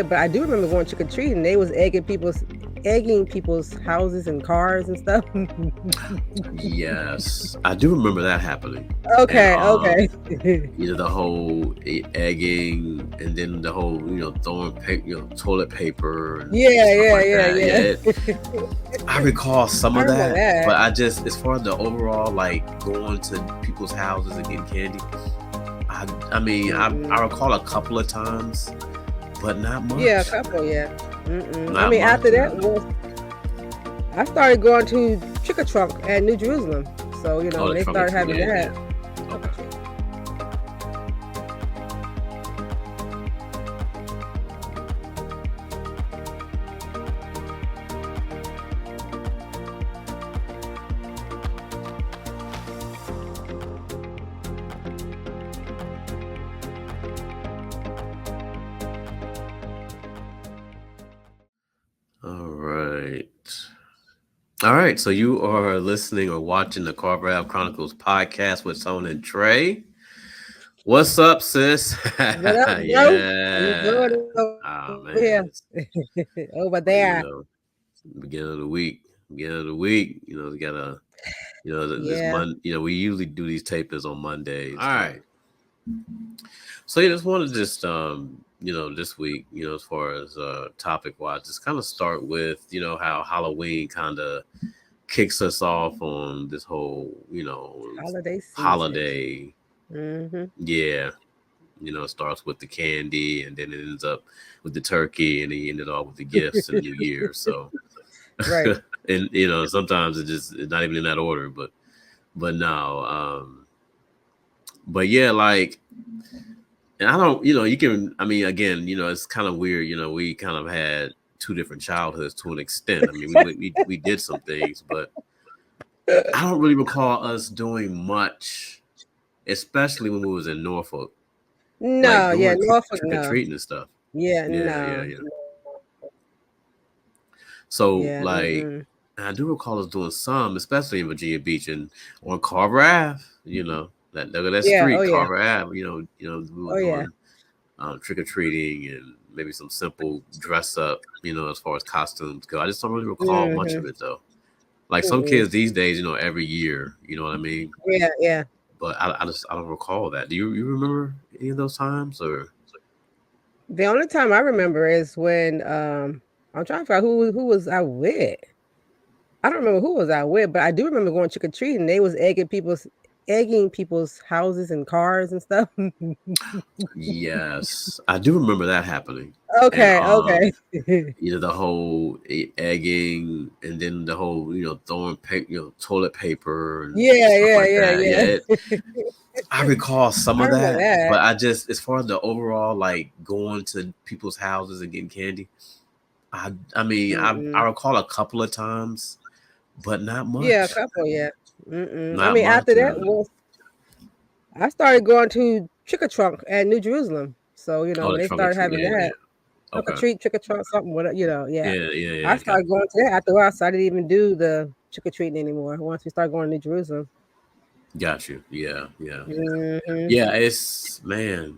but I do remember going trick or treating. They was egging people's houses and cars and stuff. Yes, I do remember that happening. And Okay. the whole egging, and then the whole throwing toilet paper and stuff like that. Yeah. I recall some I of remember that, that. but I just, as far as the overall, like going to people's houses and getting candy, I mean, I recall a couple of times, but not much. Yeah, a couple. Yeah. Not much, After that, really. I started going to Trick or Trunk at New Jerusalem. So Oh, when the they trunk or started treat, having yeah. that. Okay. All right. So you are listening or watching the Carver Ave Chronicles podcast with Tone and Trae. What's up, sis? What up, bro? How you Yeah. doing over here? Oh man, Over there. well, beginning of the week. We gotta, this Yeah. month. We usually do these tapings on Mondays. All right. So you just want to this week, as far as topic wise, just kind of start with, how Halloween kind of kicks us off on this whole, Holiday season. holiday. Mm-hmm. Yeah. It starts with the candy, and then it ends up with the turkey, and then you end it all with the gifts and New Year. So, Right. and sometimes it's not even in that order, but no, but yeah, like, and I don't, you can, I mean, again, it's kind of weird. We kind of had two different childhoods to an extent. I mean, we did some things, but I don't really recall us doing much, especially when we was in Norfolk, like No, yeah, doing Norfolk, trick or no. treating and stuff. Yeah, Yeah. no. So, Yeah, like, I do recall us doing some, especially in Virginia Beach and on Carver Ave. That look at that Yeah, street, oh yeah. Carver Ave. We were Oh yeah. doing trick or treating and maybe some simple dress up. As far as costumes go, I just don't really recall much Mm-hmm. of it though. Like some Mm-mm. kids these days, every year. You know what I mean? Yeah. But I don't recall that. Do you remember any of those times or? The only time I remember is when I'm trying to figure out who was I with. I don't remember who was I with, but I do remember going trick or treating. They was egging people's houses and cars and stuff. Yes, I do remember that happening. And Okay. the whole egging, and then the whole throwing toilet paper and stuff like that. Yeah. I recall some I of remember that, that. but I just, as far as the overall, like going to people's houses and getting candy, I mean, I Mm-mm. recall a couple of times, but not Yeah, a much. couple, yeah. I Not mean, much. after that was I started going to Trick or Trunk at New Jerusalem. So Oh, when the they trunk or started treat. having Yeah. that trick or Okay. treat, trick or trunk, something, whatever, yeah. I Got started going to that after a while, so I didn't even do the trick or treating anymore. Once we started going to New Jerusalem. got you. Yeah. Hmm. Yeah. It's, man,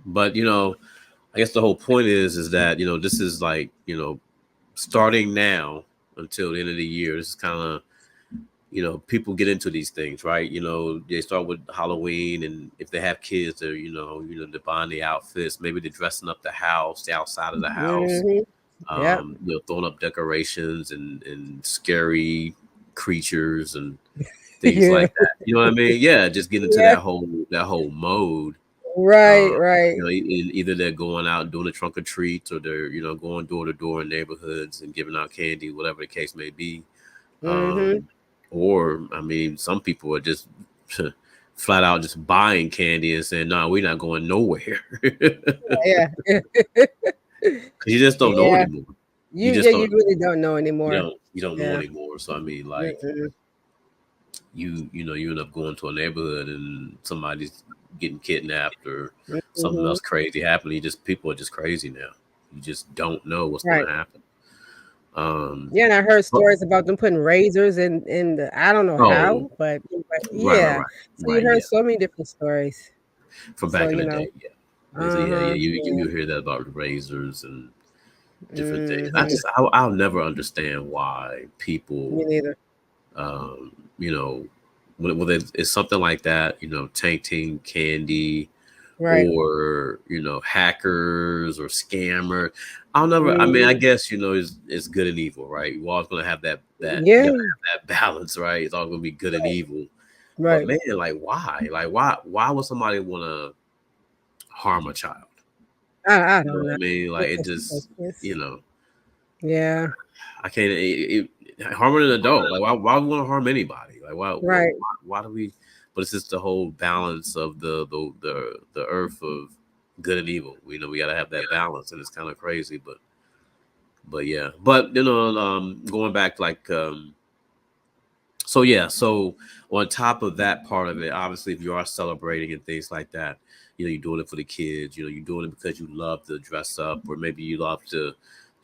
but I guess the whole point is that this is like starting now until the end of the year. This is kind of people get into these things, right? They start with Halloween, and if they have kids, they're they're buying the outfits. Maybe they're dressing up the house, the outside of the house, Hmm. Yeah. throwing up decorations and scary creatures and things Yeah. like that. You know what I mean? Yeah, just get into Yeah. that whole mode. Right. Um, Right. either they're going out and doing a trunk or treat, or they're going door to door in neighborhoods and giving out candy, whatever the case may be. Hmm. Um, or I mean, some people are just flat out just buying candy and saying, "No, we're not going nowhere," because Yeah. you just don't know Yeah. anymore. You You just yeah, you don't. really don't know anymore. You don't know Yeah. anymore. So I mean, like Mm-mm. you end up going to a neighborhood and somebody's getting kidnapped or something Hmm. else crazy happening. People are just crazy now. You just don't know what's going Right. to happen. Um, Yeah, and I heard but, stories about them putting razors in the I don't know oh, how, but right, yeah. So you heard yeah, so many different stories. from So, back in the day, yeah. They say, yeah, yeah, Uh-huh. you Yeah. hear that about razors and different things. Mhm. I'll never understand why Me people, neither. you know, when it's something like that, tainting candy Right. or hackers or scammer. I'll never. I mean, I Mhm. guess it's good and evil, right? You're always gonna have that you gotta Yeah. have that balance, right? It's all gonna be good and evil. But Right. man, like why? Like why would somebody want to harm a child? I You know don't what know. I mean? Like it just It's you know yeah. I can't harming an adult. Like why would we want to harm anybody? Like Right. why do we? But it's just the whole balance of the earth of good and evil. We got to have that balance, and it's kind of crazy, but yeah. But going back like so yeah. So on top of that part of it, obviously, if you are celebrating and things like that, you're doing it for the kids. You're doing it because you love to dress up, or maybe you love to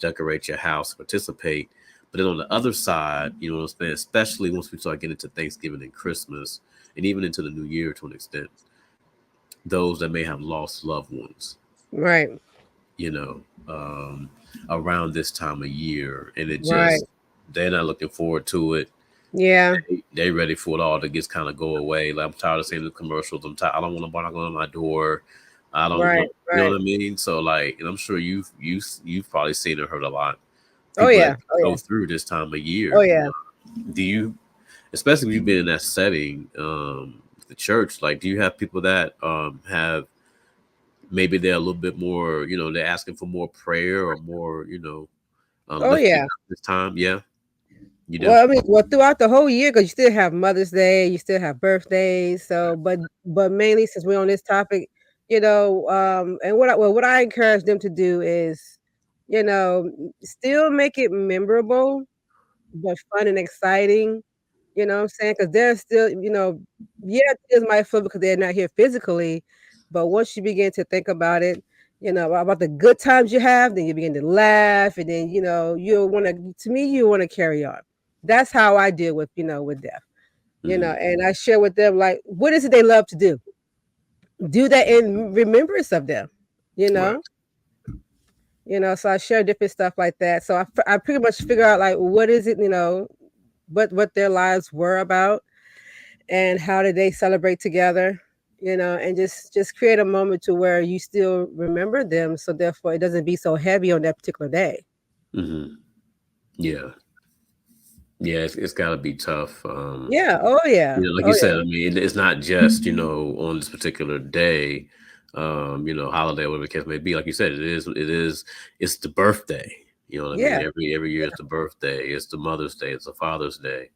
decorate your house, participate. But then on the other side, you know what I'm saying, especially once we start getting into Thanksgiving and Christmas, and even into the New Year to an extent, those that may have lost loved ones, Right. you know, um, around this time of year, and it Right. just they're not looking forward to it. Yeah. They ready for it all to just kind of go away. Like I'm tired of seeing the commercials. I don't want to knock on my door. I don't Right. want, you know Right. what I mean. So like, and I'm sure you've probably seen and heard a lot Oh people that yeah. Oh go yeah. through this time of Oh year. yeah. Do you, especially if you've been in that setting, the church? Like, do you have people that have maybe they're a little bit more, they're asking for more prayer or more, Oh lifting yeah. up this time? Yeah, you do. Well, I mean, well, throughout the whole year, because you still have Mother's Day, you still have birthdays. So, but mainly since we're on this topic, and what I encourage them to do is, still make it memorable but fun and exciting. You know what I'm saying? Because 'Cause they're still, yeah, tears might flow because they're not here physically, but once you begin to think about it, about the good times you have, then you begin to laugh, and then, you'll wanna to me, you wanna carry on. That's how I deal with, with death, Hmm. and I share with them, like, what is it they love to do? Do that in remembrance of them, you Right. know? So I share different stuff like that. So I pretty much figure out, like, what is it, what their lives were about, and how did they celebrate together, and just create a moment to where you still remember them, so therefore it doesn't be so heavy on that particular day. Hmm. Yeah. Yeah, it's got to be tough. Yeah. Oh yeah. Like Oh you said, yeah. I mean, it's not just on this particular day, holiday, whatever the case may be. Like you said, it's the birthday. You know what I mean? Yeah. Every year it's the birthday, it's the Mother's Day, it's the Father's Day.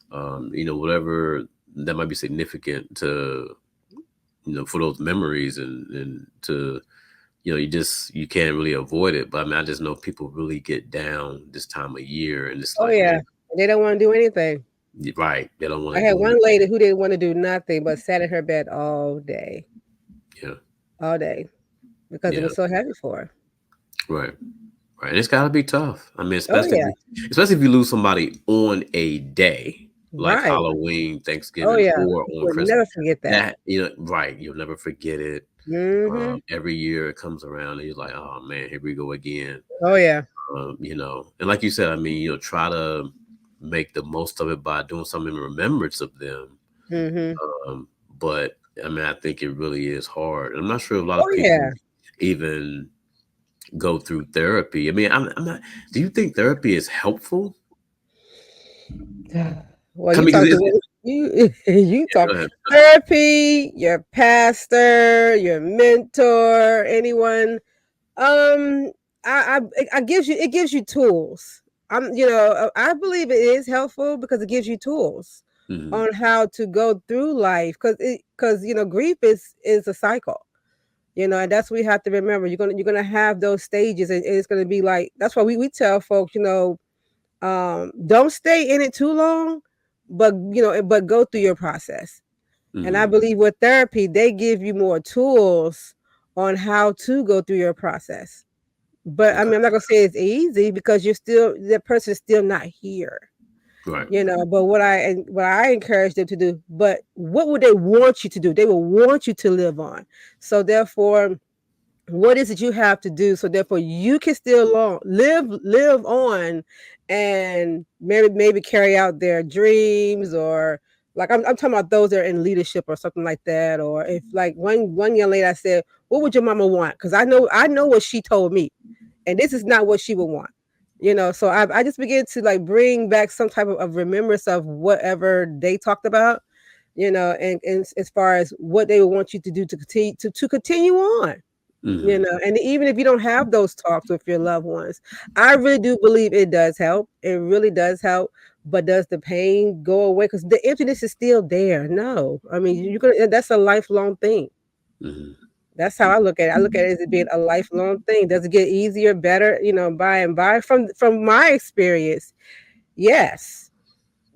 Whatever that might be significant to for those memories and to you can't really avoid it. But I mean, I just know people really get down this time of year, and it's Oh like, man, yeah. They don't want to do anything. right? They don't want I to had do one anything. lady who didn't want to do nothing but sat in her bed Yeah, all day, because it yeah, was so heavy for her. right. Right. And it's got to be tough. I mean, Oh yeah. especially if you lose somebody on a day like Right. Halloween, Oh Thanksgiving, yeah. or on Would Christmas. never forget that. That right, you'll never forget it. Mhm. Every year it comes around, and you're like, oh man, here we go again. Oh yeah. And like you said, I mean, try to make the most of it by doing something in remembrance of them. Mhm. Um, but I mean, I think it really is hard. I'm not sure if a lot Oh of people yeah. even go through therapy. I mean, I'm not. Do you think therapy is helpful? Well, I you mean, 'cause talk to you you yeah, talk go ahead. therapy, your pastor, your mentor, anyone. Um, I gives you it gives you tools. I believe it is helpful because it gives you tools Mhm. on how to go through life, because grief is a cycle. And that's what we have to remember. You're gonna have those stages, and it's gonna be like that's why we tell folks, don't stay in it too long, but go through your process. And I Mhm. believe with therapy, they give you more tools on how to go through your process. But I Okay. mean, I'm not gonna say it's easy because that person's still not here. Right. But what I encourage them to do, but what would they want you to do? They will want you to live on. So therefore, What is it you have to do so therefore you can still live on and maybe carry out their dreams, or like I'm talking about those that are in leadership or something like that. Or if like one young lady, I said, what would your mama want? Because I know what she told me, and this is not what she would want. So I just began to like bring back some type of remembrance of whatever they talked about, and as far as what they would want you to do to continue on. Hmm. And even if you don't have those talks with your loved ones, I really do believe it does help. It really does help. But does the pain go away? Because the emptiness is still there. No, I mean that's a lifelong thing. Hmm. That's how I look at it. I look at it as it being a lifelong thing. Does it get easier, better, by and by? From my experience, yes.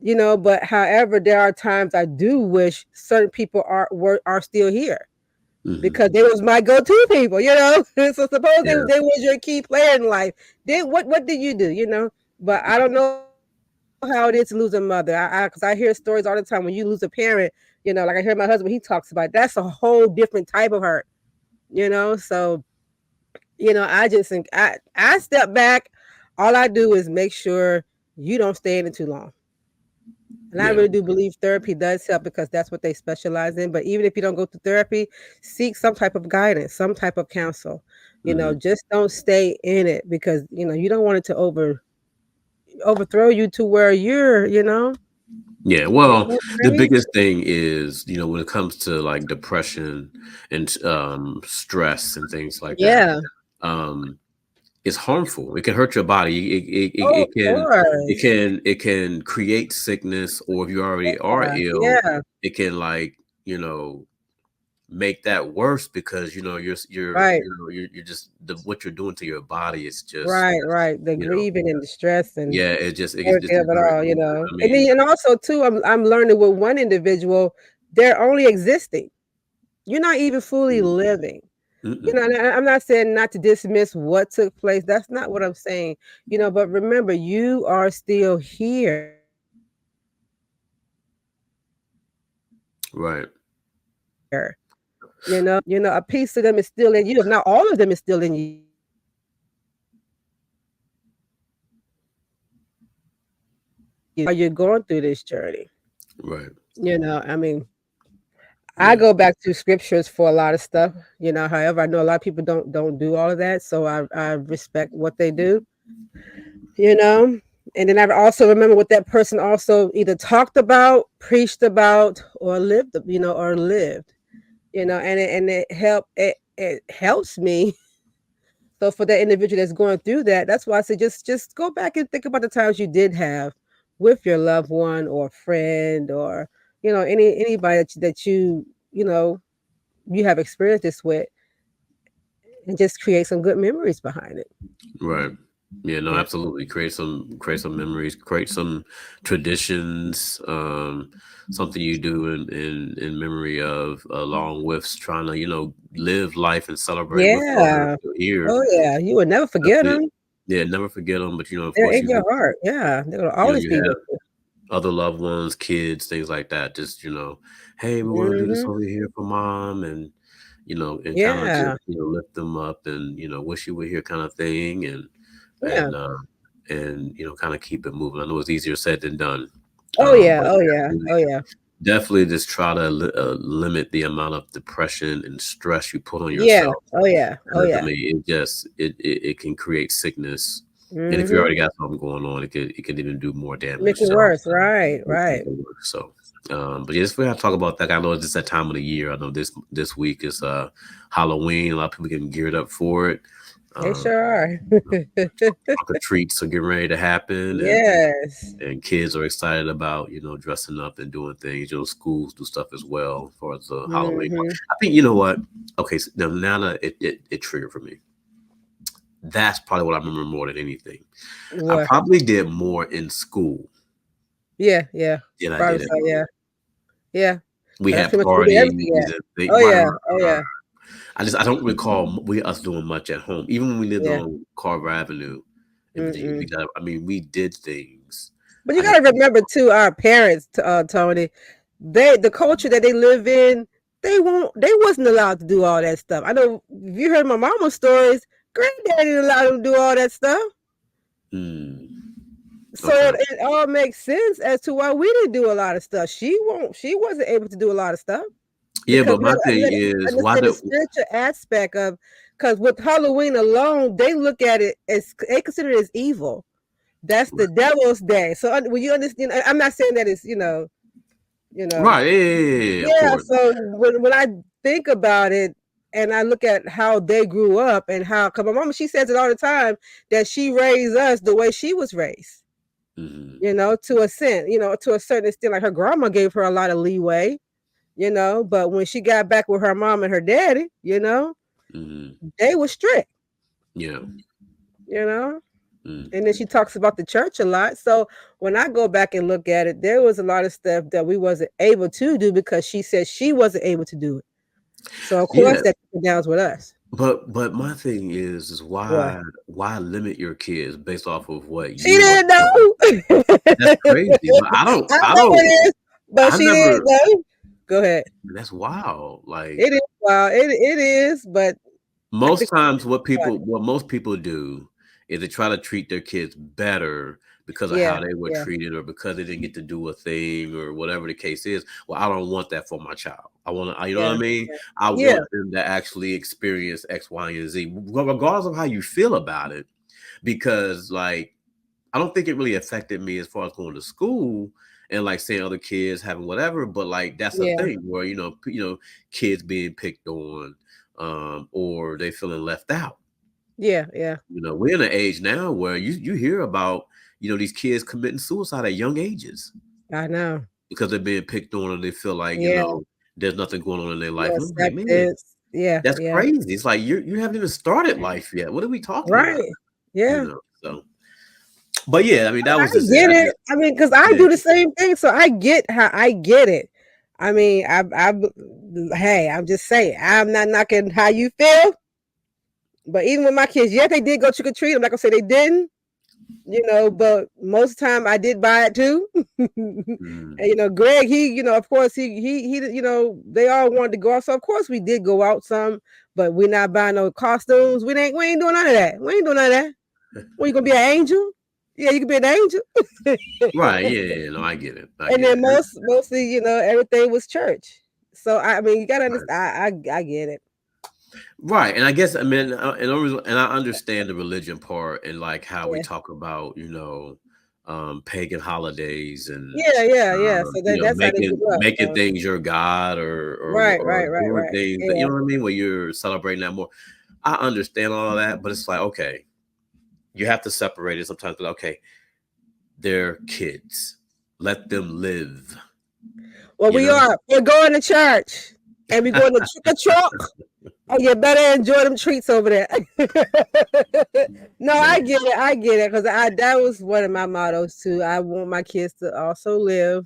But however, there are times I do wish certain people are still here, Hmm. because they was my go-to people. So suppose they, Yeah. they was your key player in life. Then what did you do? But I don't know how it is to lose a mother. Because I hear stories all the time when you lose a parent. Like I hear my husband, he talks about it. That's a whole different type of hurt. So I just think I step back. All I do is make sure you don't stay in it too long. And I Yeah. really do believe therapy does help because that's what they specialize in. But even if you don't go to therapy, seek some type of guidance, some type of counsel. Hmm. Just don't stay in it, because you don't want it to overthrow you to where Yeah, well, you're the drained. biggest thing is, when it comes to like depression and stress and things like that, Yeah. um, it's harmful. It can hurt your body. Oh, It of can it course. can it can create sickness, or if you already are Yeah. ill, Yeah. it can like make that worse because Right. you're just what you're doing to your body is just Right. Right. The you know grieving and the stress and yeah it just everything of it hurt. all. I And mean, then and also too, I'm learning with one individual, they're only existing. You're not even fully mm, living. mm-mm, And I'm not saying not to dismiss what took place. That's not what I'm saying. But remember, you are still here. right. A piece of them is still in you. If not all of them is still in you. While you're going through this journey. Right. I mean, I Yeah. go back to scriptures for a lot of stuff. However, I know a lot of people don't do all of that. So I respect what they do, you know. And then I also remember what that person also either talked about, preached about, or lived. And it it helps me. So for that individual that's going through that, that's why I say just go back and think about the times you did have with your loved one or friend, or anybody that you have experienced this with, and just create some good memories behind it. Right. Yeah, no, Yeah. absolutely. Create some memories, create some traditions, something you do in memory of, along with trying to, live life and celebrate with those that are Yeah. still here. Oh yeah. You would never forget Definitely, them. yeah, never forget them. But of They're course, in your heart. Yeah. They're gonna always you be with have you. other loved ones, kids, things like that. Just hey, we want to do this Mhm. over here for mom, and and kind of just Yeah. lift them up, and wish you were here, kind of thing, Yeah. and kind of keep it moving. I know it's easier said than done, Oh yeah. but Oh yeah. definitely, Oh yeah. definitely just try to limit the amount of depression and stress you put on Yeah. yourself. Oh yeah. Oh Because I yeah. mean, it can create sickness, and if you Mhm. already got something going on, it can even do more Make damage. it So worse. Right. make Right. it work. So, but yes, we have to talk about that. I know it's just that time of the year. I know this week is Halloween. A lot of people getting geared up for it. They Um, sure are. trunk or treats are getting ready to happen, Yes. and kids are excited about dressing up and doing things. Schools do stuff as well for the Halloween. Mhm. I think, you know what. Okay, so now that it triggered for me. That's probably what I remember more than anything. I What? probably did more in school Yeah. Yeah. than I Probably did at so. home. Yeah. Yeah. We That's had pretty much what we did everything. parties Yeah. and things. Oh Right, yeah. right, Oh right. yeah. I don't recall us doing much at home. Even when we lived Yeah. on Carver Avenue in Virginia Mm-mm. Beach, I mean, we did things. But you I just gotta remember too, our parents, Tony, the culture that they live in. they wasn't allowed to do all that stuff. I know if you heard my mama's stories, granddaddy didn't allow them to do all that stuff. Mm. So Okay. it all makes sense as to why we didn't do a lot of stuff. She wasn't able to do a lot of stuff Yeah, because but my we thing gotta is, why understand the do spiritual aspect of, because with Halloween alone, they look at it as they consider it as evil. That's the devil's day. So when you understand, I'm not saying that it's you know, right? Yeah, of yeah. course. So when I think about it and I look at how they grew up and how, because my mama, she says it all the time that she raised us the way she was raised. Hmm. To a sense, to a certain extent, like her grandma gave her a lot of leeway, but when she got back with her mom and her daddy, Hmm. they were strict, Yeah. you know. Mm. And then she talks about the church a lot. So when I go back and look at it, there was a lot of stuff that we wasn't able to do because she said she wasn't able to do it. So of Yeah, course that downs with us. but my thing is What? why limit your kids based off of what She you are didn't doing? know. That's crazy. But I I know don't, it is, but I she didn't never. know. Go ahead. That's wild. Like It is well, it is, but I most think times, what most people do is they try to treat their kids better because of how yeah, they were yeah, treated or because they didn't get to do a thing or whatever the case is. Well, I don't want that for my child. I want to, you know what I yeah, mean? I yeah, want them to actually experience X, Y, and Z, regardless of how you feel about it. Because, like, I don't think it really affected me as far as going to school and like seeing other kids having whatever. But like that's a yeah, thing where kids being picked on, or they feeling left out. yeah, yeah. We're in an age now where you hear about these kids committing suicide at young ages I know. because they're being picked on and they feel like Yeah, there's nothing going on in their life. no And I'm like, man, acceptance. Yeah, that's yeah. crazy. It's like you haven't even started life yet. What are we talking about? Right. Yeah. So. But yeah, I mean that I was just it. get I it. just I mean, because I yeah. do the same thing, so I get how I get it. I mean, hey, I'm just saying, I'm not knocking how you feel, but even with my kids, yeah, they did go trick or treat. I'm not gonna say they didn't, but most of the time I did buy it too. And Mm. Greg, he, of course, he, they all wanted to go out, so of course we did go out some, but we're not buying no costumes. We ain't doing none of that. We ain't doing none of that. Well, you gonna be an angel? Yeah, you can be an angel. Right. Yeah, yeah, yeah. No, I get it. I And get then it. mostly, everything was church. So I mean, you gotta Right. understand. I get it. Right. And I guess I mean, and I understand the religion part and like how we Yeah, talk about pagan holidays and yeah, yeah, yeah. So that's how they grew up. making So things your god or right, or right, right, doing right. things that you Yeah, know what I mean, where you're celebrating that more. I understand all of that, but it's like okay, you have to separate it sometimes. But okay, they're kids. Let them live. well, You know. we're going to church, and we're going to trick or trunk. Oh, you better enjoy them treats over there. No, I Man. get it. I get it because I that was one of my mottos too. I want my kids to also live,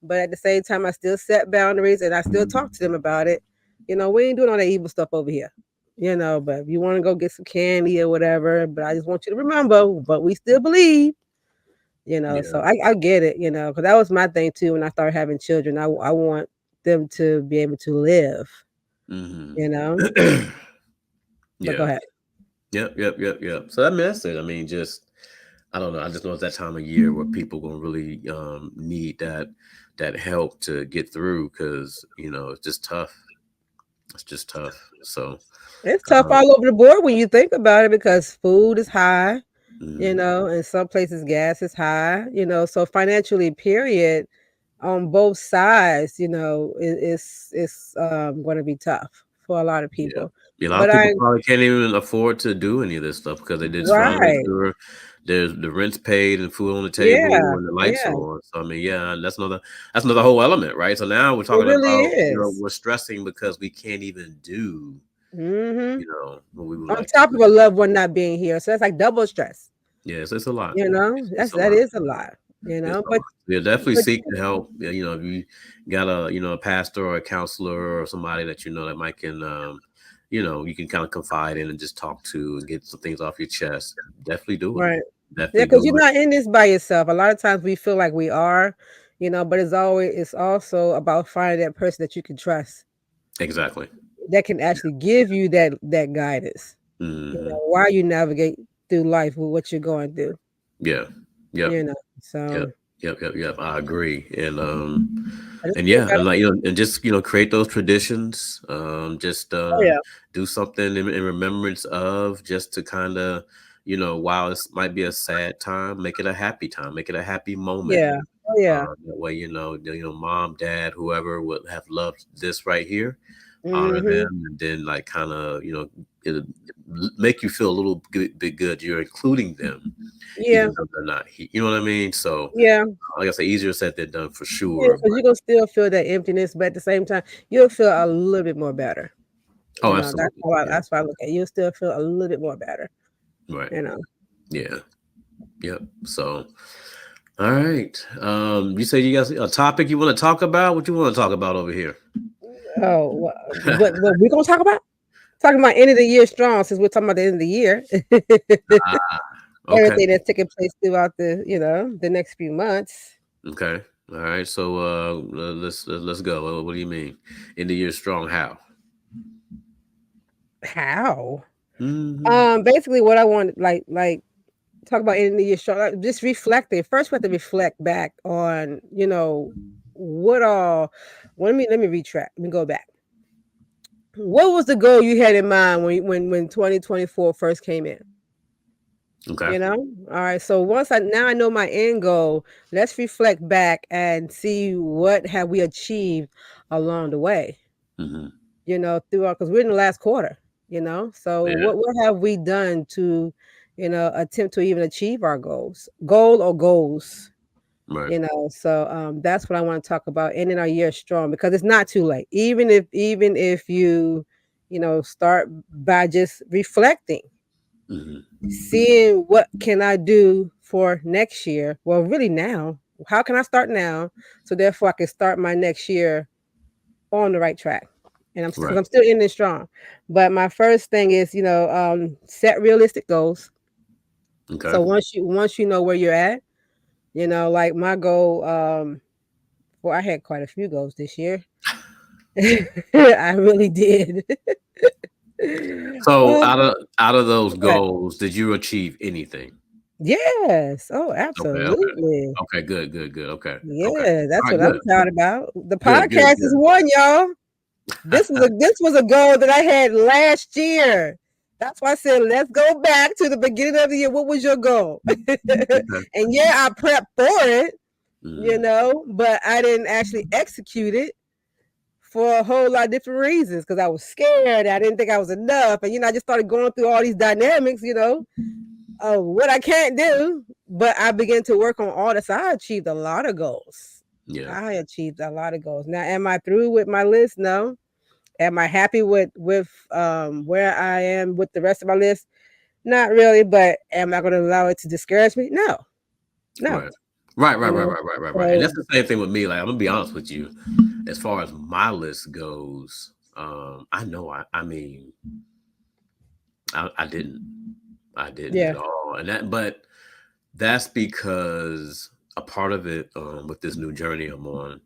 but at the same time, I still set boundaries and I still talk to them about it. We ain't doing all that evil stuff over here. But if you want to go get some candy or whatever, but I just want you to remember, but we still believe. So Yeah. I get it. Because that was my thing too when I started having children. I want them to be able to live. Hmm. You know, but go Yeah. ahead. Yep, yep, yep, yep. So I mean, that's it. I mean, just I don't know. I just know it's that time of year where people gonna really need that help to get through because it's just tough. It's just tough. So It's tough um, all over the board when you think about it because food is high, mhm. in some places gas is high, so financially, period, on both sides, it's going to be tough for a lot of Yeah. people. Yeah, a lot of But people probably can't even afford to do any of this stuff because they just trying to make right, sure there's the rent's paid and food on the yeah, table and the lights yeah, are on. So I mean, yeah, that's another whole element, right? So now we're it talking really about is. we're stressing because we can't even do Hmm. what we would On like to top of do. a loved one not being here, so that's like double stress. Yes, it's a lot. That's It's a that lot. is a lot. It's a But lot. Yeah, definitely but seek the help. Yeah, if you got a pastor or a counselor or somebody that that might can you can kind of confide in and just talk to and get some things off your chest. Definitely do it. right. Yeah, Definitely because do you're it. not in this by yourself. A lot of times we feel like we are, but it's also about finding that person that you can trust. Exactly. that can actually give you that guidance. Hmm. While you navigate through life with what you're going through. Yeah. Yep. You know, Yep. so Yep. Yep. Yep. I agree. I just And think yeah, about and it. like and just create those traditions. Just Oh yeah, do something in remembrance of, just to kind of, while it might be a sad time, make it a happy time, make it a happy moment. yeah, oh yeah. That way, mom, dad, whoever would have loved this right here, honor Hmm. them, and then like kind of, it'll make you feel a little bit good. You're including them, Yeah, even though they're not here. You know what I mean? So, yeah, like I say, easier said than done for yeah. sure. Because you're gonna still feel that emptiness, but at the same time, you'll feel a little bit more better. Oh, That's absolutely. how Yeah. that's why I look at it. You'll still feel a little bit more better. Right. You know. Yeah. Yep. So, all right. You say you got a topic you want to talk about? What you want to talk about over here? Oh, what we gonna talk about? Talking about end of the year strong, since we're talking about the end of the year. Okay. Everything that's taking place throughout the next few months. Okay. All right. So, let's go. What do you mean? In the year strong? How? How? Hmm. Basically, what I want, like talk about ending the year strong. Just reflecting. First, we have to reflect back on, what all. Let me retract. Let me go back. What was the goal you had in mind when 2024 first came in? Okay. All right. So now I know my end goal. Let's reflect back and see what have we achieved along the way. Hmm. Throughout, because we're in the last quarter. So Yeah. what have we done to, attempt to even achieve our goal or goals? Right. So that's what I want to talk about, ending our year strong, because it's not too late. Even if you, start by just reflecting, Hmm. seeing what can I do for next year. Well, really now, how can I start now, so therefore I can start my next year on the right track. And because Right. I'm still in this strong. But my first thing is, set realistic goals. Okay. So once you know where you're at, like my goal, well, I had quite a few goals this year. I really did. So, Oh, out of those but goals, did you achieve anything? yes. Oh, Okay. Okay. absolutely. Okay. Good. Good. Good. Okay. Okay. Yeah, All that's right. what I'm Good. proud about. The Good. Good. podcast is Good. one, y'all. This was a goal that I had last year. That's why I said let's go back to the beginning of the year. What was your goal? Okay. And yeah, I prepped for it, Hmm. but I didn't actually execute it for a whole lot of different reasons, because I was scared. I didn't think I was enough. And I just started going through all these dynamics, of what I can't do. But I began to work on all this. I achieved a lot of goals. Yeah. I achieved a lot of goals. Now, am I through with my list? No. Am I happy with where I am with the rest of my list? Not really, but am I going to allow it to discourage me? No, no. Right. Right. Right. You Right. know, Right. Right. Right. Right. And so that's the same thing with me. Like, I'm gonna be honest with you. As far as my list goes, I know. I mean, I didn't. I didn't yeah, at all. And but that's because a part of it, with this new journey I'm on,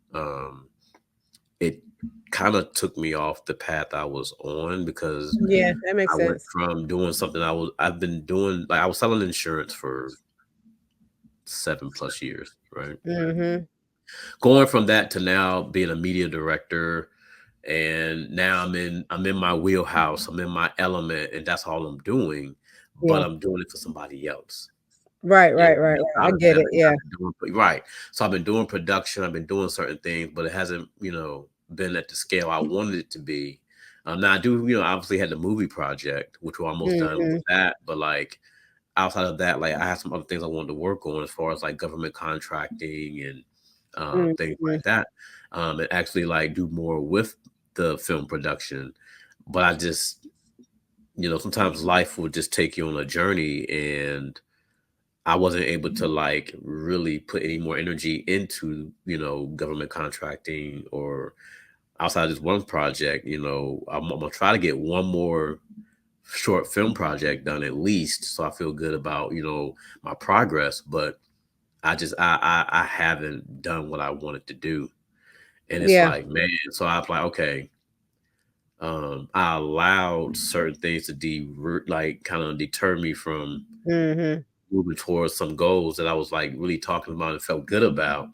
it kind of took me off the path I was on, because yeah, that makes I went sense. from doing something I've been doing, like I was selling insurance for 7+ years, right? Hmm. Going from that to now being a media director, and now I'm in my wheelhouse, I'm in my element, and that's all I'm doing, but Yeah, I'm doing it for somebody else. right, You know right, what I right, mean? right. I get it. Yeah. I've been doing right. So I've been doing production, I've been doing certain things, but it hasn't, been at the scale I wanted it to be. Now I do, obviously had the movie project, which we're almost done with Hmm. that, but like outside of that, like I have some other things I wanted to work on as far as like government contracting and things Hmm. like that, and actually like do more with the film production. But I just, sometimes life will just take you on a journey, and I wasn't able to like really put any more energy into, government contracting or outside this one project. I'm gonna try to get one more short film project done at least, so I feel good about, my progress. But I haven't done what I wanted to do, and it's Yeah. like, man. So I was like, okay, I allowed certain things to like kind of deter me from Mhm. moving towards some goals that I was like really talking about and felt good about.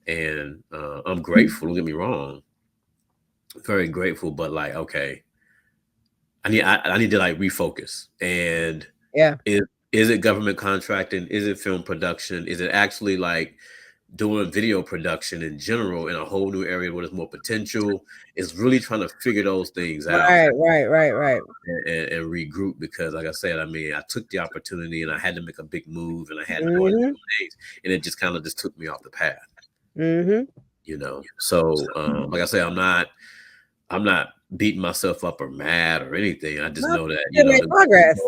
And I'm grateful. Don't get me wrong, very grateful. But like, okay, I need to like refocus. And Yeah. is is it government contracting? Is it film production? Is it actually like doing video production in general in a whole new area where there's more potential? Is really trying to figure those things out Right, right, right, right. and regroup because, like I said, I mean, I took the opportunity and I had to make a big move and I had to go ahead and Mhm. do things, and it just kind of just took me off the path, Mhm. you know. So, like I say, I'm not beating myself up or mad or anything. I just No, know that you made progress.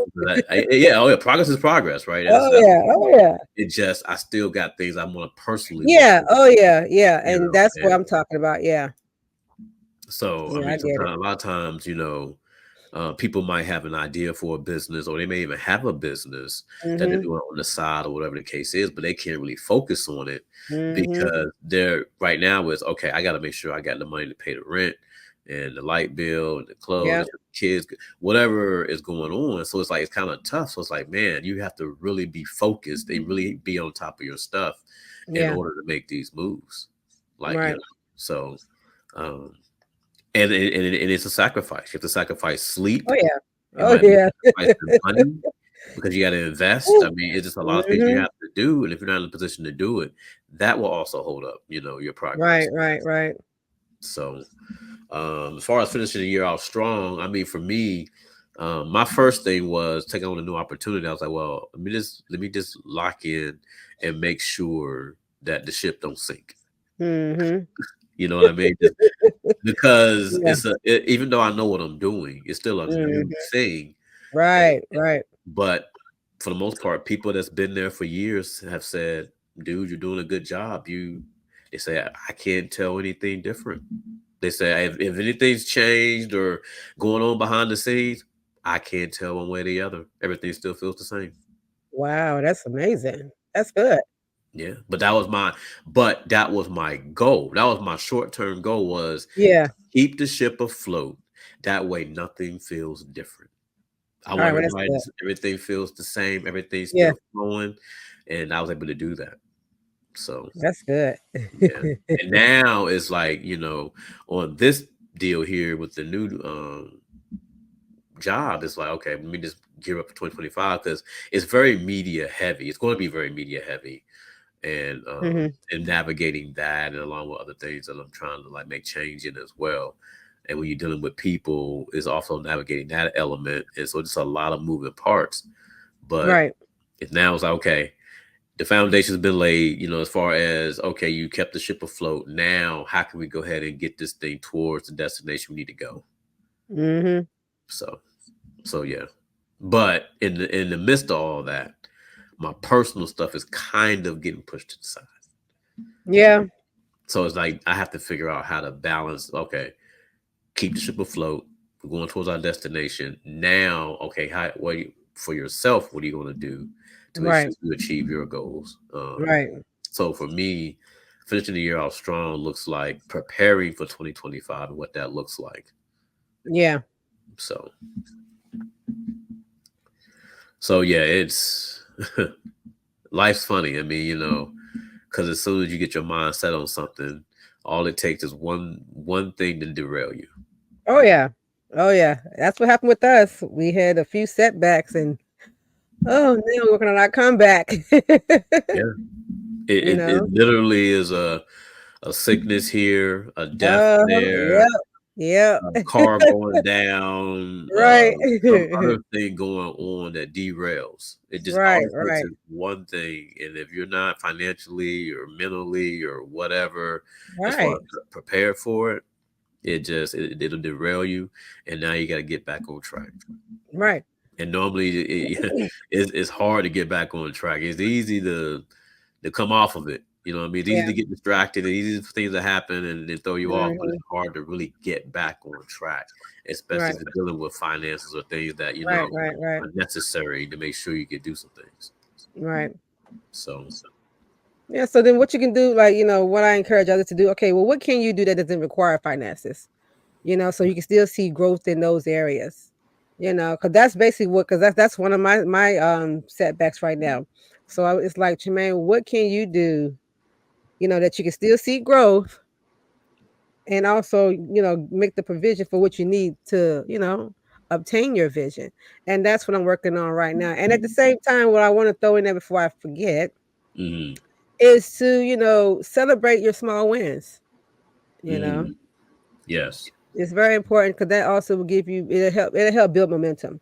yeah, oh yeah, progress is progress, right? Oh That's yeah, oh yeah. it. Just I still got things I want to personally work Yeah, on, oh yeah, yeah, you and know, that's what and I'm talking about, yeah. so I Yeah, I mean, get it. sometimes a lot of times, people might have an idea for a business, or they may even have a business that they're Mhm. doing on the side, or whatever the case is, but they can't really focus on it Mhm. because they're right now is okay. I got to make sure I got the money to pay the rent and the light bill and the clothes, Yeah, and the kids, whatever is going on. So it's like it's kind of tough. So it's like, man, you have to really be focused and really be on top of your stuff in yeah. order to make these moves. Like Right. so. Um, and it's a sacrifice. You have to sacrifice sleep. Oh yeah. It Oh might be yeah. sacrificing money because you got to invest. I mean, it's just a lot of things you Mhm. have to do, and if you're not in a position to do it, that will also hold up, your progress. Right, right, right. So, as far as finishing the year off strong, I mean, for me, my first thing was taking on a new opportunity. I was like, well, let me just lock in and make sure that the ship don't sink. Mhm. You know what I mean? Because Yeah. even though I know what I'm doing, it's still a new Mhm. thing. And, Right, right. but for the most part, people that's been there for years have said, "Dude, you're doing a good job." They say, "I can't tell anything different." They say, "If anything's changed or going on behind the scenes, I can't tell one way or the other. Everything still feels the same." Wow, that's amazing. That's good. Yeah, but that was my goal. That was my short term goal was Yeah. keep the ship afloat. That way, nothing feels different. I Alright, want well, that's everybody good. everything feels the same, everything's Yeah, still flowing, and I was able to do that. So, that's good. yeah. And now it's like, on this deal here with the new job, it's like, okay, let me just gear up for 2025 because it's very media heavy. It's going to be very media heavy. Mhm. And navigating that and along with other things that I'm trying to like make change in as well. And when you're dealing with people, is also navigating that element. And so just a lot of moving parts. But Right. it's now it's like, okay, the foundation's been laid, as far as okay, you kept the ship afloat. Now, how can we go ahead and get this thing towards the destination we need to go? Mhm. So so yeah. But in the midst of all that, my personal stuff is kind of getting pushed to the side. Yeah. So it's like I have to figure out how to balance. Okay, keep the ship afloat. We're going towards our destination now. Okay, for yourself? What are you going to do to make sure Right. you achieve your goals? Right. So for me, finishing the year off strong looks like preparing for 2025 and what that looks like. Yeah. So so yeah, it's life's funny. I mean, because as soon as you get your mind set on something, all it takes is one thing to derail you. Oh, yeah. Oh, yeah. That's what happened with us. We had a few setbacks and, oh, now we're working on our comeback. Yeah. It, You it, it know? literally is a sickness here, a death Uh-huh. there, Yep. Yep. a car going down, Right. some other thing going on that derails. It just all Right, it takes right, is one thing, and if you're not financially or mentally or whatever, as far as right, prepared for it, it'll derail you, and now you got to get back on track. right. And normally, it's hard to get back on track. It's easy to come off of it. You know what I mean? It's easy Yeah. to get distracted. It's easy for things to happen and then throw you off, but it's Mhm. hard to really get back on track, especially Right, if you're dealing with finances or things that right, right, right, are necessary to make sure you can do some things. right. So, Yeah, so then what you can do, like, what I encourage others to do, okay, well, what can you do that doesn't require finances? So you can still see growth in those areas. Because that's basically because that's one of my setbacks right now. So it's like, Tremaine, what can you do? That you can still see growth, and also make the provision for what you need to obtain your vision. And that's what I'm working on right now. And at the same time, what I want to throw in there before I forget Mm-hmm. is to celebrate your small wins. you know Mm-hmm. Yes. it's very important, because that also will give you it'll help build momentum,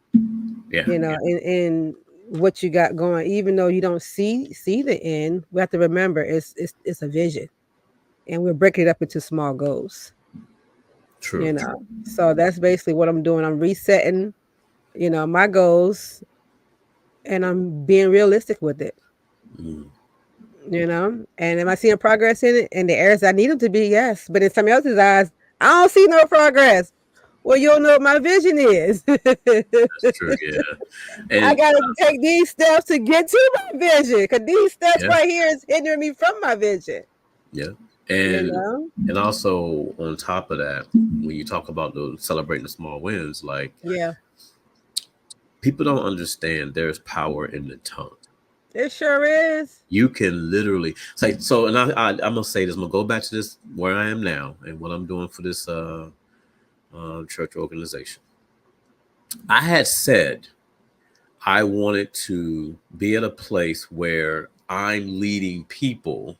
Yeah. in what you got going. Even though you don't see the end, we have to remember it's a vision, and we're breaking it up into small goals. True. So that's basically what I'm doing. I'm resetting my goals, and I'm being realistic with it. Mm. And am I seeing progress in it? In the areas I need them to be, yes. But in somebody else's eyes, I don't see no progress. Well, you don't know what my vision is. That's true. Yeah. I And gotta take these steps to get to my vision, because these steps yeah. right here is hindering me from my vision. Yeah. You And know? and also on top of that, when you talk about the celebrating the small wins, like Yeah, people don't understand there's power in the tongue. it sure is. You can literally say so, and I'm gonna say this. I'm gonna go back to this where I am now and what I'm doing for this church organization. I had said I wanted to be at a place where I'm leading people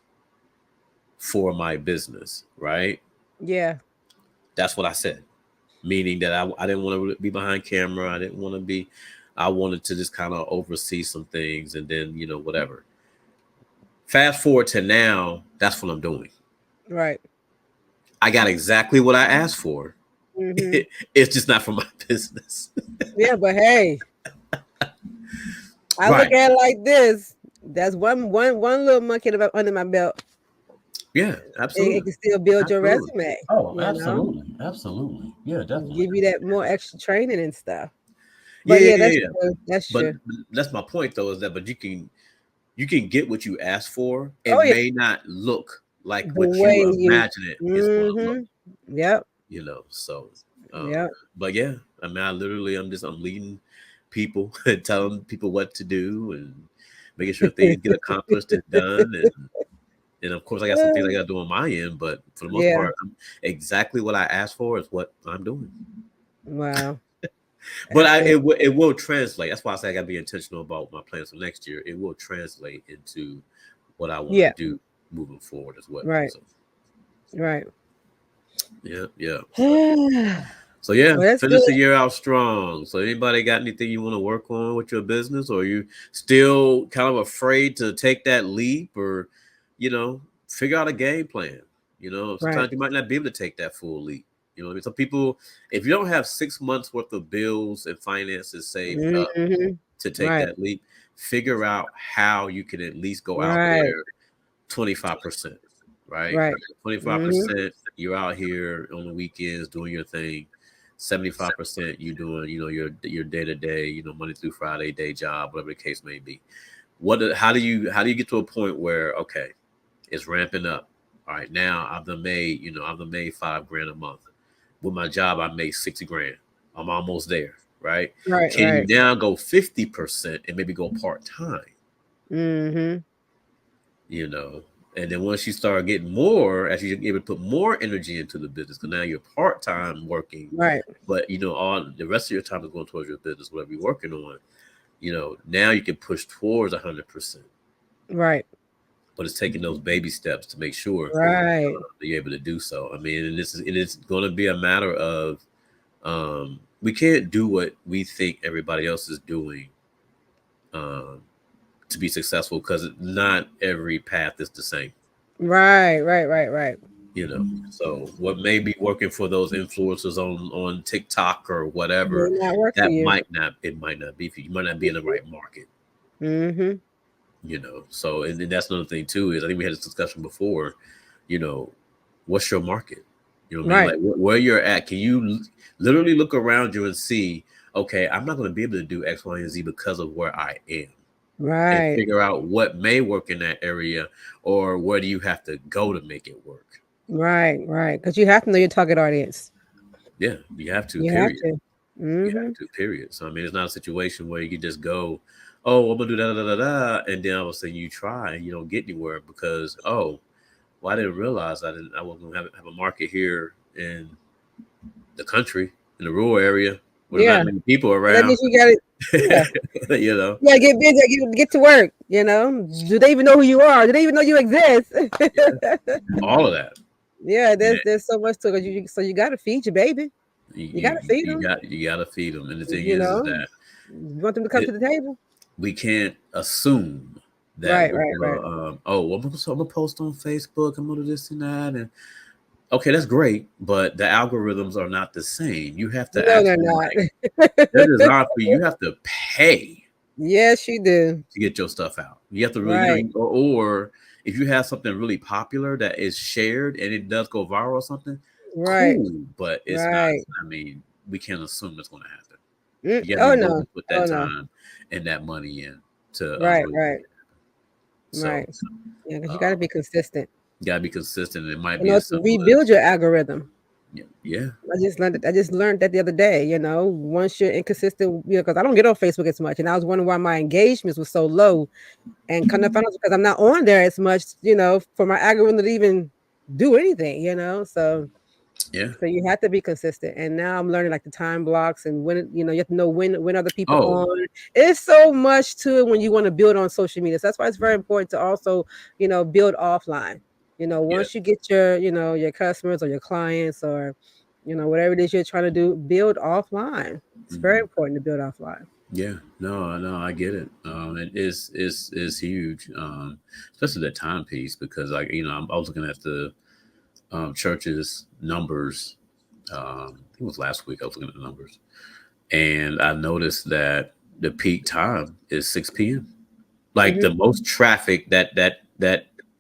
for my business, right? Yeah, That's what I said. Meaning that I didn't want to be behind camera. I didn't want to be, I wanted to just kind of oversee some things and then, whatever. Fast forward to now, that's what I'm doing. right. I got exactly what I asked for. Hmm. It's just not for my business. Yeah, but hey, I look Right. at it like this. That's one little monkey under my belt. Yeah, It absolutely. can still build your Absolutely. resume, Oh, absolutely. Absolutely. Yeah, definitely. give you that more extra training and stuff. Yeah, But yeah, yeah, yeah, that's yeah. true. That's But true. that's my point though, is that but you can get what you ask for. It Oh yeah, may not look like the what way you you. imagine it is going to look. Mhm. Yep. So Yep. but yeah, I mean, I'm leading people and telling people what to do and making sure things get accomplished and done, and of course I got some things I got to do on my end, but for the most Yeah. part, exactly what I asked for is what I'm doing. Wow. But That's it. it will translate. That's why I say I got to be intentional about my plans for next year. It will translate into what I want to Yeah. do moving forward as well. Right. So Right. yeah, yeah. Well, So yeah, that's good. finish the year out strong. So anybody got anything you want to work on with your business, or you still kind of afraid to take that leap, or figure out a game plan. Right. Sometimes you might not be able to take that full leap. What I mean, some people, if you don't have 6 months worth of bills and finances saved up Mhm. to take Right. that leap, figure out how you can at least go out Right. there 25%, right? Right. Mhm. 25%, you're out here on the weekends doing your thing. 75% you doing, your day to day, Monday through Friday day job, whatever the case may be. How do you get to a point where, okay, it's ramping up? All right, now I've done made 5 grand a month. With my job, I make 60 grand. I'm almost there, right? Right. Can you Right. now go 50% and maybe go part time? Mhm. you know. And then once you start getting more, as you're able to put more energy into the business, because now you're part time working, Right. but all the rest of your time is going towards your business, whatever you're working on. Now you can push towards 100%, Right. but it's taking those baby steps to make sure Right. that you're able to do so. I mean, and it's going to be a matter of we can't do what we think everybody else is doing um, to be successful, because not every path is the same. Right. Right. Right. Right. So what may be working for those influencers on TikTok or May whatever, not work for that you. might not be for you. You might not be in the right market. Mhm. So and that's another thing too, is I think we had this discussion before. you know what's your market? You know what I mean? Right. Like where you're at, can you literally look around you and see, okay, I'm not going to be able to do X, Y, and Z because of where I am, and Right. figure out what may work in that area, or where do you have to go to make it work. Right. Right. Because you have to know your target audience. Yeah, you have to. You have Period. to. You have Mhm. to. Period. So I mean, it's not a situation where you can just go, oh, I'm gonna do da da da da da, and then all of a sudden you try and you don't get anywhere because well, I didn't realize I wasn't gonna have a market here in the country in the rural area where there's Yeah. not many people And that around. means you gotta yeah. You know, You gotta get busy, get to work, you know? Do they even know who you are? Do they even know you exist? yeah, all of that. Yeah, Yeah, there's so much to it. So you gotta feed your baby. you You gotta feed them, you got to feed them, and the thing you is know? that You want them to come it, to the table. we can't assume that Right, we're right, right. gonna oh well, I'm gonna post on Facebook, I'm gonna do this and that, and okay, that's great, but the algorithms are not the same. You have to No, they're actually not. like they're designed for you. You have to pay Yes, you do. to get your stuff out. You have to really, Right, or if you have something really popular that is shared and it does go viral or something, right, cool. But it's not. right. I mean, we can't assume it's going to happen. Mm, You got to oh, be willing no. to put Oh, that no. time and that money in to Right, really make right, it happen. So right. Yeah, because you gotta um, be consistent. you got to be consistent. It might You be know, as to simple rebuild as your algorithm. yeah, I just learned that the other day, you know, once you're inconsistent, you know, because I don't get on Facebook as much, and I was wondering why my engagements were so low, and kind of found out because I'm not on there as much, you know, for my algorithm to even do anything, you know. yeah. So you have to be consistent, and now I'm learning, like, the time blocks and when you know, you have to know when other people Oh on. It's so much to it when you wanna build on social media, so that's why it's very important to also, you know, build offline. You know, yeah. once you get your, you know, your customers or your clients or, you know, whatever it is you're trying to do, build offline. It's very Mhm. important to build offline. Yeah, no, no, I get it. It is huge, especially the timepiece because, like, I was looking at the church's numbers. I think it was last week. I was looking at the numbers, and I noticed that the peak time is 6 p.m. Like Mhm, the most traffic that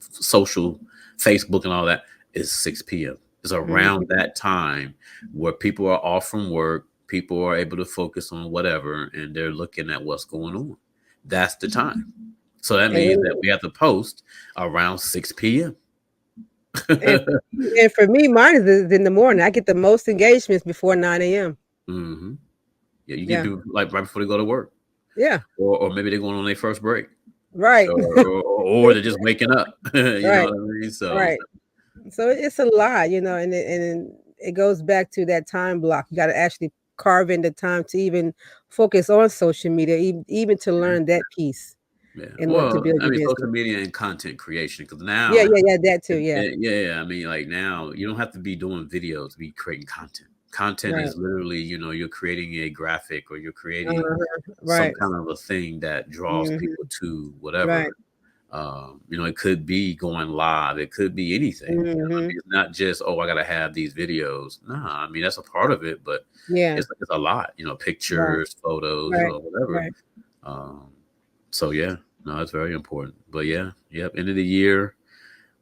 social Facebook and all that is 6 p.m. It's around mhm. that time where people are off from work, people are able to focus on whatever, and they're looking at what's going on. That's the time. So that means that And we have to post around 6 p.m. and for me, mine is in the morning. I get the most engagements before 9 AM. hmm Yeah, you can Yeah, do like right before they go to work, yeah, or maybe they're going on their first break, right. or they're just waking up. You know Right, what I mean? So right. So it's a lot, you know, and it goes back to that time block. You gotta actually carve in the time to even focus on social media, even to learn that piece yeah. in order to Well, build I your mean, social business. media and content creation because Yeah, now, yeah, yeah, that too, yeah. yeah, I mean, like now you don't have to be doing videos to be creating content. Content Right. is literally, you're creating a graphic or you're creating Uh-huh. some Right. kind of a thing that draws Mhm. people to Right. whatever. It could be going live. It could be anything. I Mhm. mean, it's not just, oh, I got to have these videos. Nah, I mean, that's a part of it, but Yeah. it's a lot, Right. pictures, photos, Right. whatever. Right. Um, so yeah, no, it's very important. But yeah, yep. End of the year,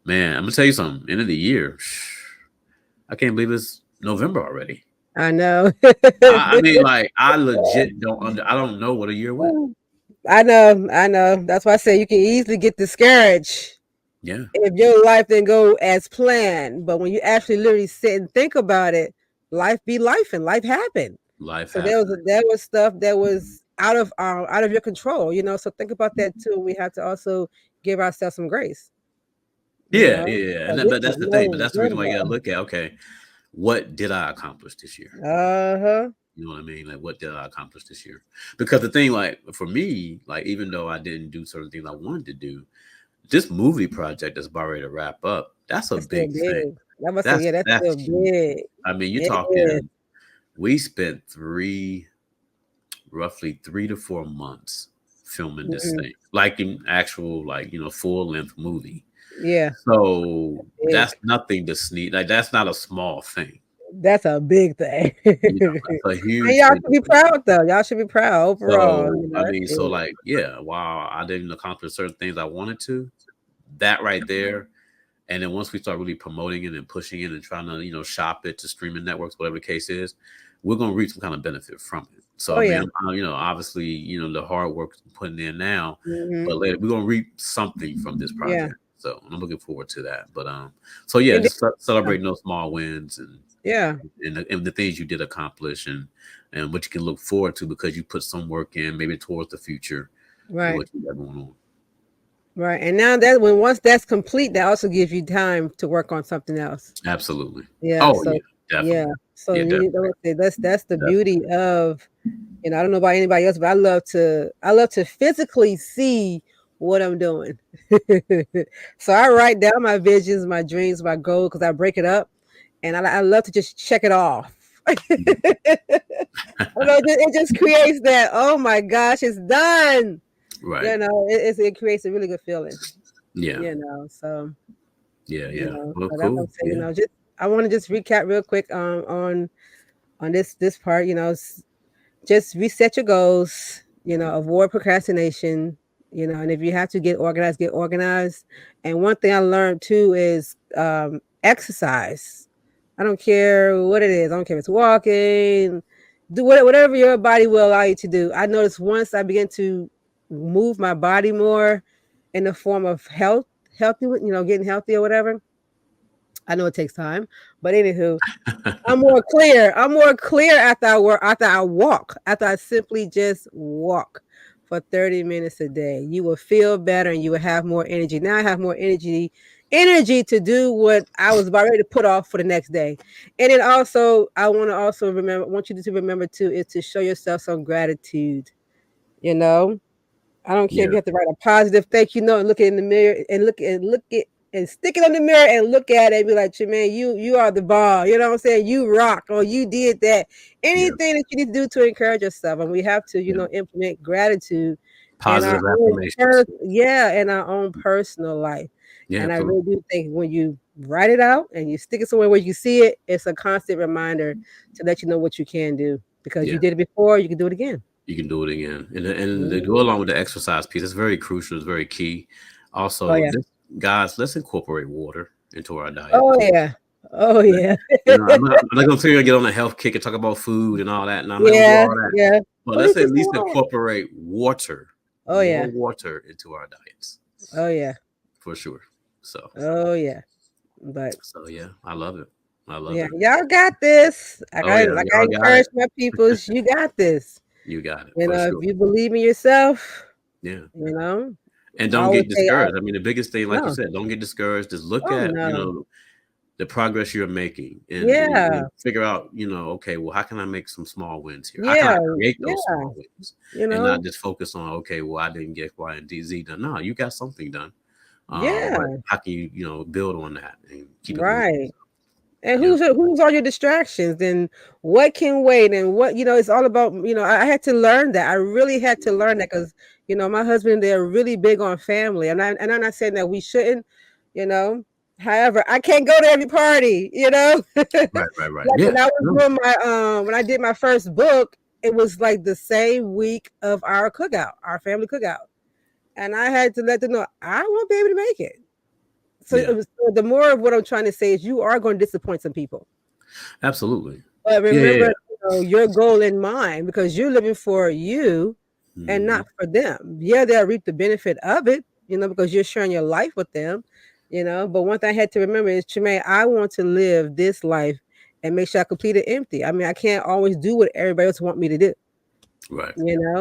man. I'm gonna tell you something. End of the year, I can't believe it's November already. I know. I mean, like, I legit I don't know what a year went. I know, I know. That's why I say you can easily get discouraged Yeah, if your life didn't go as planned. But when you actually literally sit and think about it, life be life and life happened. life So happened. there was stuff that was out of your control, you know. So think about that too. We have to also give ourselves some grace, you Yeah, know. yeah, yeah. So But that's the thing. But that's the reason why you November. gotta look at, okay, what did I accomplish this year? Uh-huh. You know what I mean? Like, what did I accomplish this year? Because the thing, like, for me, like, even though I didn't do certain things I wanted to do, this movie project that's about ready to wrap up, that's a That's still big thing. big. I must say, yeah, that's That's still huge. big. I mean, you're It is. talking. We spent roughly 3 to 4 months filming this Mhm. thing, like in actual, like, full length movie. Yeah, So big. that's nothing to sneak. Like, that's not a small thing. That's a big thing. That's a And huge y'all thing should to be put out. proud though. Y'all should be proud overall, So you know, I that's mean, so big. like, yeah, while I didn't accomplish certain things I wanted to, that right there. And then once we start really promoting it and pushing it and trying to, shop it to streaming networks, whatever the case is, we're gonna reap some kind of benefit from it. So Oh, I mean, yeah. obviously, the hard work I'm putting in now, Mhm. but later we're gonna reap something from this Yeah. project. So I'm looking forward to that. But so yeah, And just celebrating those small wins and Yeah. and the things you did accomplish, and what you can look forward to because you put some work in, maybe towards the future and Right. what you got going on. Right. And now that when once that's complete, that also gives you time to work on something else. Absolutely. Yeah. Oh So yeah, yeah. definitely. So Yeah, you definitely, know, that's the definitely. beauty of, I don't know about anybody else, but I love to physically see what I'm doing. So I write down my visions, my dreams, my goals, because I break it up, and I love to just check it off. I Mhm. don't know, it just creates that. Oh my gosh, it's done. Right. It creates a really good feeling. Yeah. So Yeah. Yeah. Well, so that's what I'm cool. saying. Yeah. Just I want to just recap real quick on this part. Just reset your goals, avoid procrastination, and if you have to get organized, get organized. And one thing I learned too is exercise. I don't care what it is. I don't care if it's walking, do whatever your body will allow you to do. I noticed once I began to move my body more in the form of healthy, getting healthy or whatever. I know it takes time, but anywho, I'm more clear. I'm more clear after I work, after I walk, after I simply just walk for 30 minutes a day. You will feel better and you will have more energy. Now I have more energy to do what I was about ready to put off for the next day. And then also, I want to also want you to remember too, is to show yourself some gratitude. You know, I don't care if Yeah. you have to write a positive thank you note and look it in the mirror and look it and stick it on the mirror and look at it and be like, man, you are the ball. You know what I'm saying? You rock, or you did that. Yeah. Anything that you need to do to encourage yourself. And we have to, Yeah. implement gratitude in our Positive own affirmations. in our own personal life. Yeah. And I Absolutely. really do think when you write it out and you stick it somewhere where you see it, it's a constant reminder to let you know what you can do. Because you Yeah. did it before, you can do it again. You can do it again, and to go Mhm. along with the exercise piece, it's very crucial. It's very key. Oh Also, yeah. this guys, let's incorporate water into our diet. Oh yeah. Oh yeah. I'm not gonna tell you to get on a health kick and talk about food and all that. No, I'm not gonna do Yeah, all that. yeah. But Oh, you let's can at say least that. incorporate water, Oh, more yeah. water into our diets Oh, yeah. for sure. So, Oh, yeah. But, so yeah, I love it. I love yeah, it. y'all got this. Oh yeah, Like I y'all got encourage it. my peoples, you got this. You got it for If sure. you believe in yourself, Yeah. you know, And I don't always get say, discouraged. I mean, the biggest thing, like you no, said, don't get discouraged. Just look oh, at, no. the progress you're making, Yeah, and figure out, okay, well, how can I make some small wins here? How can I yeah, create those yeah, small wins you and not know, just focus on, okay, well, I didn't get Y and D Z done. No, you got something done. But yeah, how can you, build on that and keep it moving? right. And Yeah. who's all your distractions and what can wait and what it's all about. I had to learn that. I really had to learn that because my husband, they're really big on family, and I'm not saying that we shouldn't. You know, However, I can't go to every party. Right, right, right. Like Yeah. when I was No. doing my when I did my first book, it was like the same week of our cookout, our family cookout, and I had to let them know I won't be able to make it. So Yeah. the more of what I'm trying to say is you are going to disappoint some people. Absolutely. But Yeah, yeah, remember, yeah. your goal in mind because you're living for you and Hmm. not for them. Yeah, they'll reap the benefit of it, because you're sharing your life with them. But one thing I had to remember is, Tremaine, I want to live this life and make sure I complete it empty. I mean, I can't always do what everybody else want me to do. Right.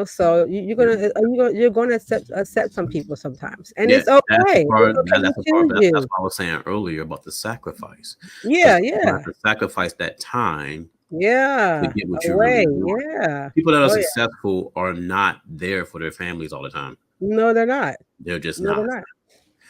So you're Yeah. gonna accept some people sometimes, and Yeah, it's that's the okay. It's part. okay to That's the part. choose That's you. what I was saying earlier about the sacrifice, because Yeah, people have yeah, to sacrifice that time to yeah. get what you Away, really want. yeah. People that are Oh yeah. successful are not there for their families all the time. No, they're not. They're just No, they're not. not.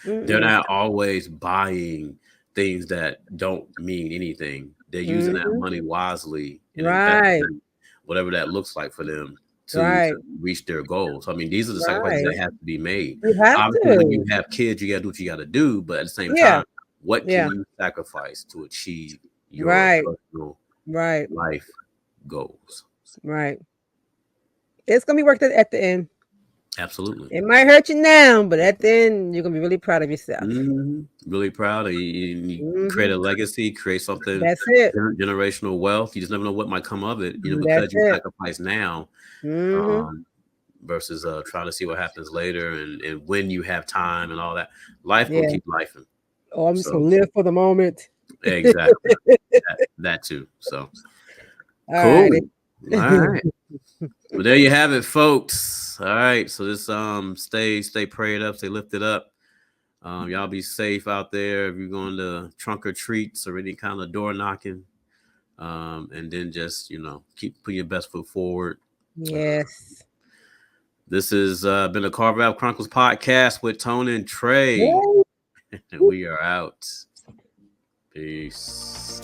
They're Mm-mm. not always buying things that don't mean anything. They're using that Mhm. money wisely and Right, investing whatever that looks like for them to right, reach their goals. I mean, these are the sacrifices right. that have to be made. You have Obviously, when to. you have kids, you got to do what you got to do. But at the same Yeah, time, what can yeah. you sacrifice to achieve your Right, personal right, life goals? right. It's gonna be worth it at the end. Absolutely. It might hurt you now, but at the end, you're gonna be really proud of yourself. Really proud of you. You create Mhm. a legacy, create something That's it. generational wealth. You just never know what might come of it, That's because you it. sacrifice now, Mhm. um, versus trying to see what happens later and when you have time and all that. Life gonna Yeah. keep lifing. Oh, I'm just So gonna live for the moment. Exactly. That too. So All cool. right. All right. Well, there you have it, folks. All right. So just stay prayed up, stay lifted up. Y'all be safe out there if you're going to trunk or treats or any kind of door knocking. And then just keep putting your best foot forward. Yes. This has been a Carver Ave Chronicles podcast with Tony and Trae. Woo. And we are out. Peace.